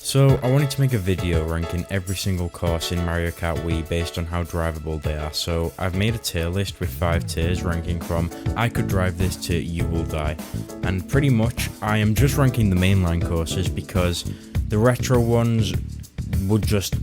So I wanted to make a video ranking every single course in Mario Kart Wii based on how drivable they are. So I've made a tier list with 5 tiers ranking from I could drive this to you will die. And pretty much I am just ranking the mainline courses because the retro ones would just,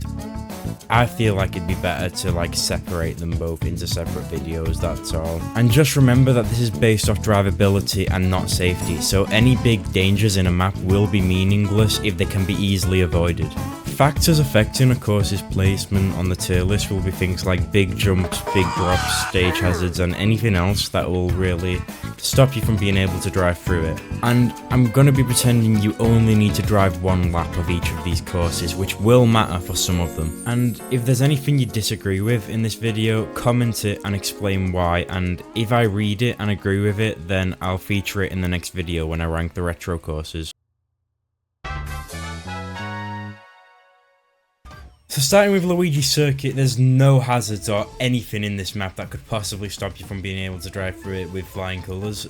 I feel like it'd be better to separate them both into separate videos, that's all. And just remember that this is based off drivability and not safety, so any big dangers in a map will be meaningless if they can be easily avoided. Factors affecting a course's placement on the tier list will be things like big jumps, big drops, stage hazards, and anything else that will really stop you from being able to drive through it. And I'm gonna be pretending you only need to drive one lap of each of these courses, which will matter for some of them. And if there's anything you disagree with in this video, comment it and explain why, and if I read it and agree with it, then I'll feature it in the next video when I rank the retro courses. So starting with Luigi Circuit, there's no hazards or anything in this map that could possibly stop you from being able to drive through it with flying colours.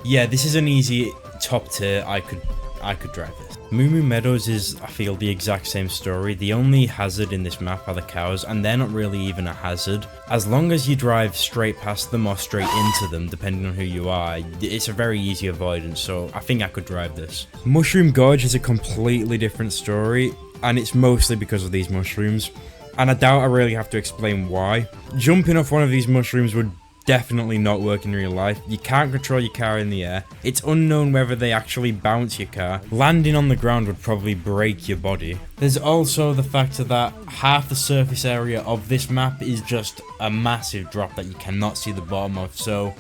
Yeah, this is an easy top tier, I could drive this. Moonview Meadows is, I feel, the exact same story. The only hazard in this map are the cows, and they're not really even a hazard. As long as you drive straight past them or straight into them, depending on who you are, it's a very easy avoidance, so I think I could drive this. Mushroom Gorge is a completely different story, and it's mostly because of these mushrooms, and I doubt I really have to explain why. Jumping off one of these mushrooms would definitely not work in real life. You can't control your car in the air. It's unknown whether they actually bounce your car. Landing on the ground would probably break your body. There's also the factor that half the surface area of this map is just a massive drop that you cannot see the bottom of, so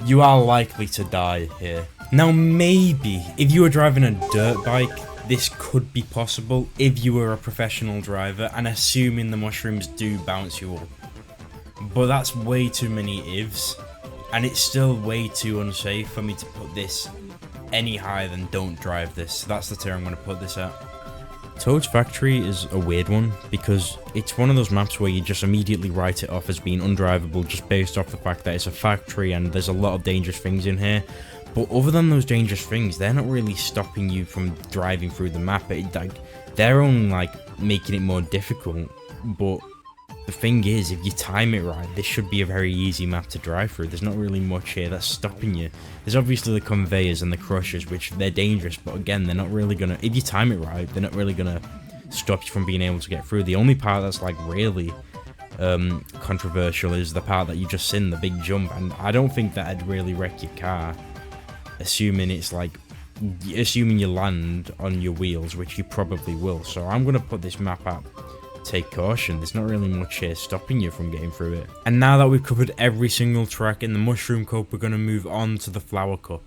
you are likely to die here. Now maybe, if you were driving a dirt bike, this could be possible if you were a professional driver and assuming the mushrooms do bounce you up. But that's way too many ifs, and it's still way too unsafe for me to put this any higher than don't drive this. So that's the tier I'm going to put this at. Toad's Factory is a weird one because it's one of those maps where you just immediately write it off as being undrivable just based off the fact that it's a factory and there's a lot of dangerous things in here. But other than those dangerous things, they're not really stopping you from driving through the map. They're only making it more difficult. But the thing is, if you time it right, this should be a very easy map to drive through. There's not really much here that's stopping you. There's obviously the conveyors and the crushers, which they're dangerous, but again, they're not really gonna, if you time it right, they're not really gonna stop you from being able to get through. The only part that's really controversial is the part that you just seen, the big jump, and I don't think that'd really wreck your car. Assuming it's assuming you land on your wheels, which you probably will. So I'm going to put this map at take caution. There's not really much here stopping you from getting through it. And now that we've covered every single track in the Mushroom Cup, we're going to move on to the Flower Cup.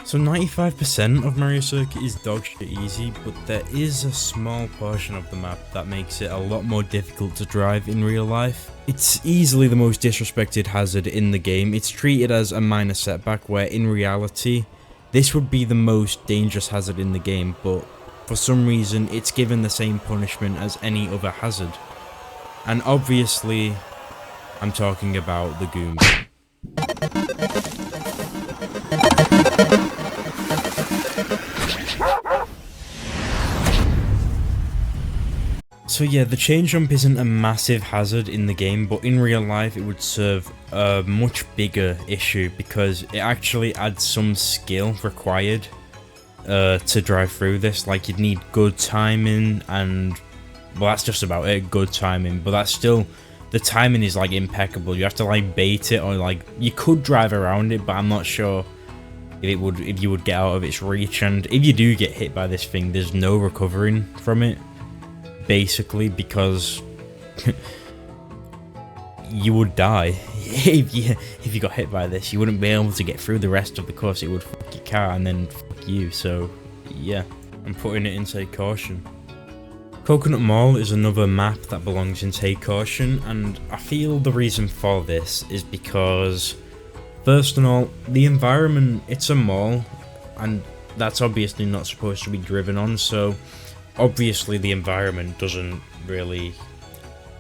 So 95% of Mario Circuit is dog shit easy, but there is a small portion of the map that makes it a lot more difficult to drive in real life. It's easily the most disrespected hazard in the game. It's treated as a minor setback where in reality, this would be the most dangerous hazard in the game, but for some reason it's given the same punishment as any other hazard. And obviously, I'm talking about the Goom. So yeah, the chain jump isn't a massive hazard in the game, but in real life it would serve a much bigger issue because it actually adds some skill required to drive through this. Like, you'd need good timing and, well, that's just about it, good timing, but that's still, the timing is impeccable. You have to bait it, or you could drive around it, but I'm not sure if you would get out of its reach. And if you do get hit by this thing, there's no recovering from it. Basically, because you would die if you got hit by this. You wouldn't be able to get through the rest of the course. It would fuck your car and then fuck you. So yeah, I'm putting it in take caution. Coconut Mall is another map that belongs in take caution, and I feel the reason for this is because, first of all, the environment, it's a mall, and that's obviously not supposed to be driven on, so obviously the environment doesn't really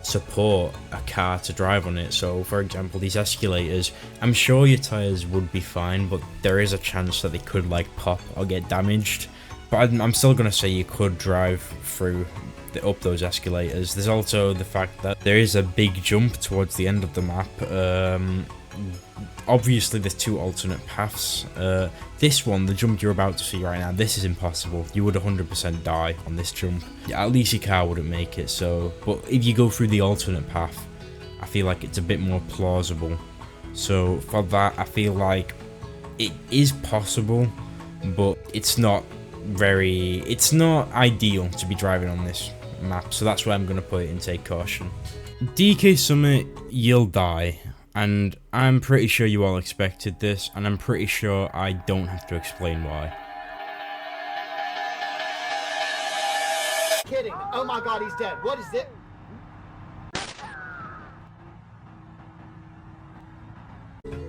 support a car to drive on it. So for example, these escalators, I'm sure your tires would be fine, but there is a chance that they could like pop or get damaged. But I'm still gonna say you could drive through up those escalators. There's also the fact that there is a big jump towards the end of the map. Obviously there's two alternate paths. This one, the jump you're about to see right now, this is impossible. You would 100% die on this jump. At least your car wouldn't make it. So, but if you go through the alternate path, I feel like it's a bit more plausible. So for that, I feel like it is possible, but it's not ideal to be driving on this map. So that's why I'm going to put it in take caution. DK Summit, you'll die. And I'm pretty sure you all expected this, and I'm pretty sure I don't have to explain why. Kidding. Oh my god, he's dead. What is it?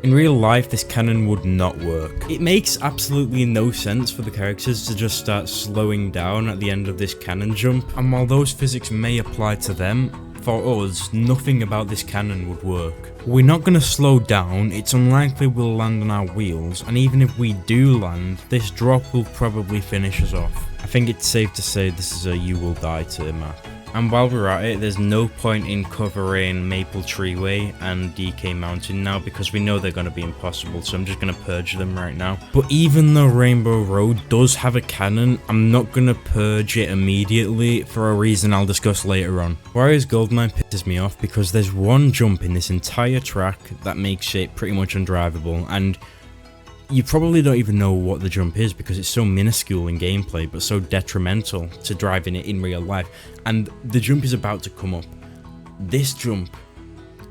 In real life, this cannon would not work. It makes absolutely no sense for the characters to just start slowing down at the end of this cannon jump, and while those physics may apply to them, for us, nothing about this cannon would work. We're not going to slow down, it's unlikely we'll land on our wheels, and even if we do land, this drop will probably finish us off. I think it's safe to say this is a you will die to map. And while we're at it, there's no point in covering Maple Treeway and DK Mountain now because we know they're going to be impossible, so I'm just going to purge them right now. But even though Rainbow Road does have a cannon, I'm not going to purge it immediately for a reason I'll discuss later on. Warrior's Goldmine pisses me off because there's one jump in this entire track that makes it pretty much undrivable, and you probably don't even know what the jump is because it's so minuscule in gameplay but so detrimental to driving it in real life. And the jump is about to come up. This jump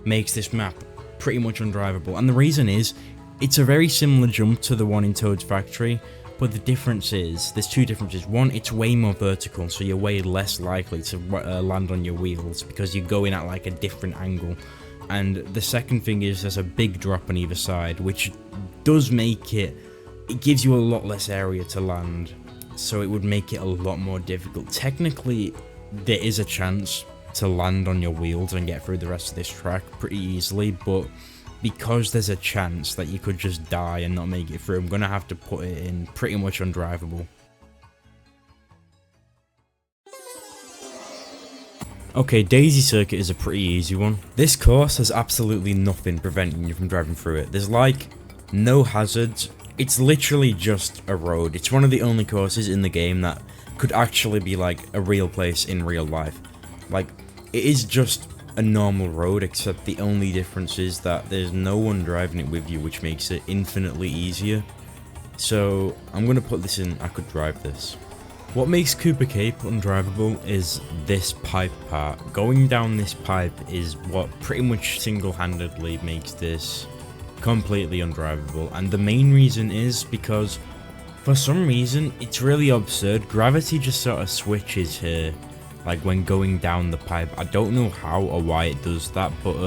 makes this map pretty much undrivable, and the reason is it's a very similar jump to the one in Toad's Factory, but the difference is, there's two differences. One, it's way more vertical, so you're way less likely to land on your wheels because you're going at like a different angle. And the second thing is there's a big drop on either side, which does make it gives you a lot less area to land, so it would make it a lot more difficult. Technically, there is a chance to land on your wheels and get through the rest of this track pretty easily, but because there's a chance that you could just die and not make it through, I'm gonna have to put it in pretty much undrivable. Okay, Daisy Circuit is a pretty easy one. This course has absolutely nothing preventing you from driving through it. There's like no hazards. It's literally just a road. It's one of the only courses in the game that could actually be like a real place in real life. Like, it is just a normal road, except the only difference is that there's no one driving it with you, which makes it infinitely easier. So I'm gonna put this in, I could drive this. What makes Cooper Cape undrivable is this pipe part. Going down this pipe is what pretty much single-handedly makes this completely undrivable, and the main reason is because for some reason it's really absurd. Gravity just sort of switches here, like when going down the pipe. I don't know how or why it does that, but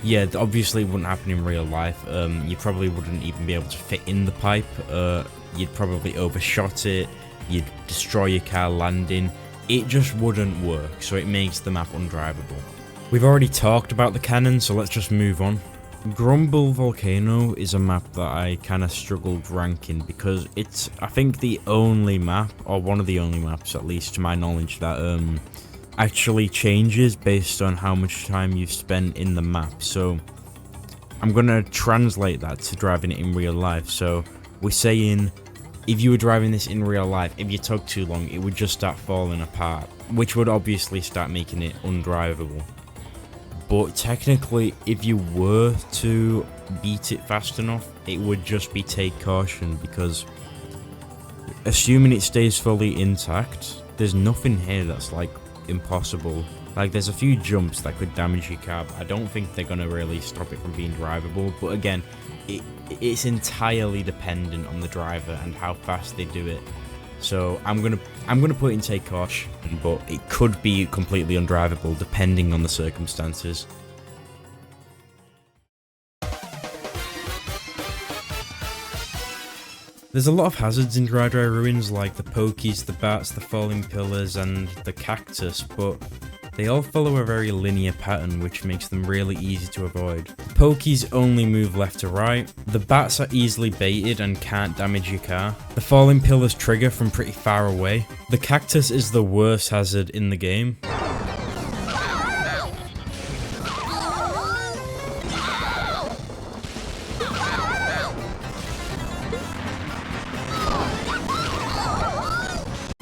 yeah, obviously it wouldn't happen in real life. You probably wouldn't even be able to fit in the pipe. You'd probably overshot it. You'd destroy your car landing. It just wouldn't work, so it makes the map undrivable. We've already talked about the cannon, so let's just move on. Grumble Volcano is a map that I kind of struggled ranking because it's, I think, the only map, or one of the only maps at least to my knowledge, that actually changes based on how much time you've spent in the map. So I'm gonna translate that to driving it in real life. So we're saying, if you were driving this in real life, if you took too long, it would just start falling apart, which would obviously start making it undrivable. But technically, if you were to beat it fast enough, it would just be take caution, because assuming it stays fully intact, there's nothing here that's like impossible. Like, there's a few jumps that could damage your car, but I don't think they're gonna really stop it from being drivable. But again, it's entirely dependent on the driver and how fast they do it. So I'm gonna put it in take caution, but it could be completely undrivable depending on the circumstances. There's a lot of hazards in Dry Ruins, like the pokies, the bats, the falling pillars, and the cactus, but They all follow a very linear pattern, which makes them really easy to avoid. Pokies only move left to right. The bats are easily baited and can't damage your car. The falling pillars trigger from pretty far away. The cactus is the worst hazard in the game.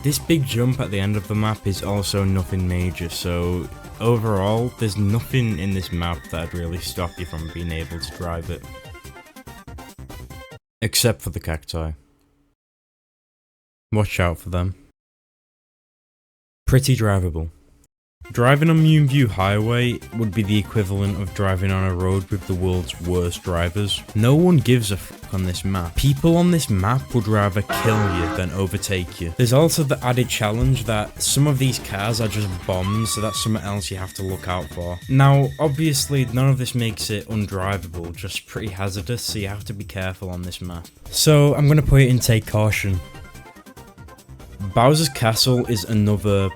This big jump at the end of the map is also nothing major, so overall, there's nothing in this map that'd really stop you from being able to drive it. Except for the cacti. Watch out for them. Pretty drivable. Driving on Moonview Highway would be the equivalent of driving on a road with the world's worst drivers. No one gives a fuck on this map. People on this map would rather kill you than overtake you. There's also the added challenge that some of these cars are just bombs, so that's something else you have to look out for. Now, obviously, none of this makes it undrivable, just pretty hazardous, so you have to be careful on this map. So, I'm gonna put it in take caution. Bowser's Castle is another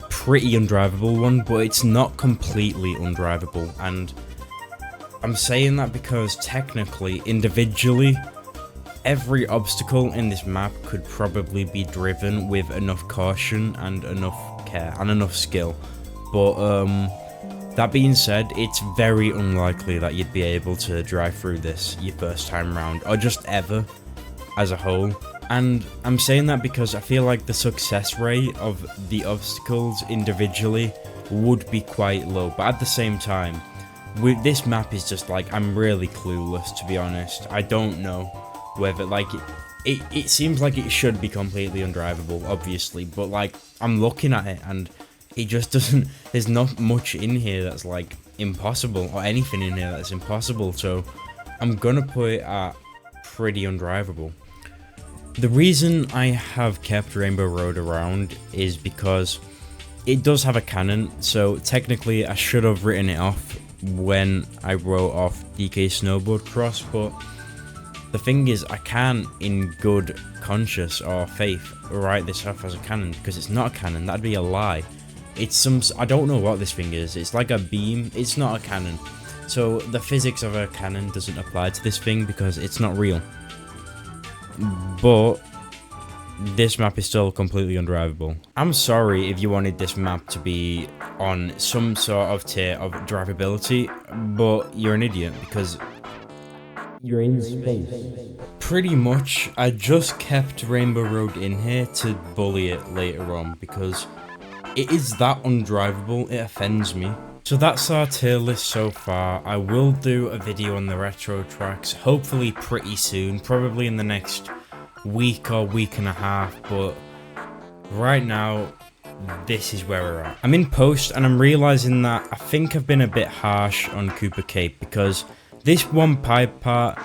pretty undrivable one, but it's not completely undrivable, and I'm saying that because technically, individually, every obstacle in this map could probably be driven with enough caution and enough care and enough skill, but that being said, it's very unlikely that you'd be able to drive through this your first time round, or just ever as a whole. And I'm saying that because I feel like the success rate of the obstacles individually would be quite low, but at the same time, with this map is just like, I'm really clueless, to be honest. I don't know whether, like, it seems like it should be completely undrivable, obviously, but like, I'm looking at it and it just doesn't, there's not much in here that's like impossible, or anything in here that's impossible, so I'm gonna put it at pretty undrivable. The reason I have kept Rainbow Road around is because it does have a cannon, so technically I should have written it off when I wrote off DK Snowboard Cross, but the thing is, I can't in good conscience or faith write this off as a cannon, because it's not a cannon, that'd be a lie. It's some, I don't know what this thing is, it's like a beam, it's not a cannon. So the physics of a cannon doesn't apply to this thing because it's not real. But this map is still completely undrivable. I'm sorry if you wanted this map to be on some sort of tier of drivability, but you're an idiot because you're in space. Pretty much, I just kept Rainbow Road in here to bully it later on because it is that undrivable, it offends me. So that's our tier list so far. I will do a video on the retro tracks, hopefully pretty soon, probably in the next week or week and a half, but right now, this is where we're at. I'm in post and I'm realizing that I think I've been a bit harsh on Cooper Cape because this one pipe part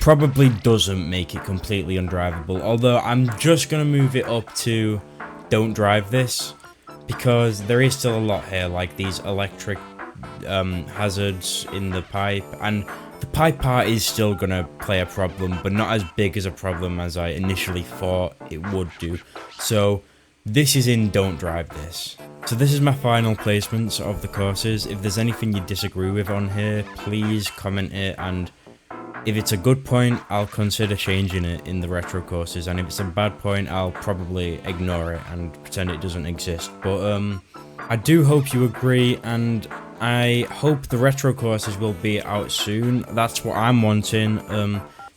probably doesn't make it completely undrivable, although I'm just gonna move it up to don't drive this, because there is still a lot here, like these electric hazards in the pipe, and the pipe part is still gonna play a problem, but not as big as a problem as I initially thought it would do. So this is in don't drive this. So this is my final placements of the courses. If there's anything you disagree with on here, please comment it, and if it's a good point, I'll consider changing it in the retro courses, and if it's a bad point, I'll probably ignore it and pretend it doesn't exist. But I do hope you agree, and I hope the retro courses will be out soon. That's what I'm wanting.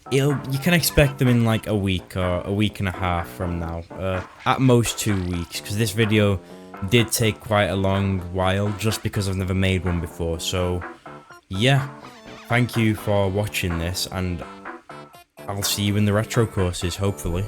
You can expect them in like a week or a week and a half from now, at most 2 weeks, because this video did take quite a long while just because I've never made one before. So yeah, thank you for watching this, and I'll see you in the retro courses, hopefully.